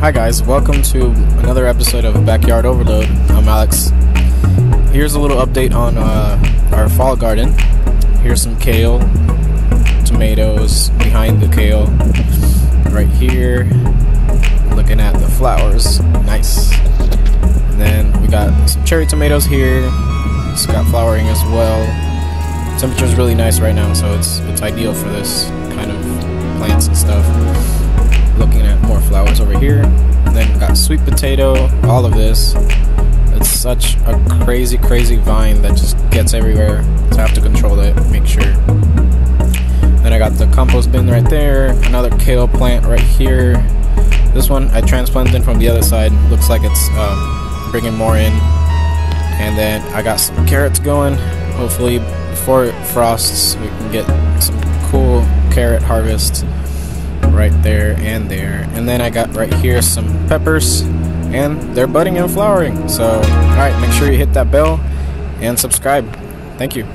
Hi guys, welcome to another episode of Backyard Overload. I'm Alex. Here's a little update on our fall garden. Here's some kale, tomatoes behind the kale, right here, looking at the flowers, nice. And then we got some cherry tomatoes here, it's got flowering as well. Temperature's really nice right now, so it's ideal for this kind of plants and stuff. Looking at more flowers over here, and then got sweet potato, all of this. It's such a crazy vine that just gets everywhere, so I have to control it, make sure. Then I got the compost bin right there, another kale plant right here. This one I transplanted from the other side, looks like it's bringing more in. And then I got some carrots going. Hopefully before it frosts we can get some cool carrot harvest right there and there. And then I got right here some peppers, and they're budding and flowering. So alright, make sure you hit that bell and subscribe. Thank you.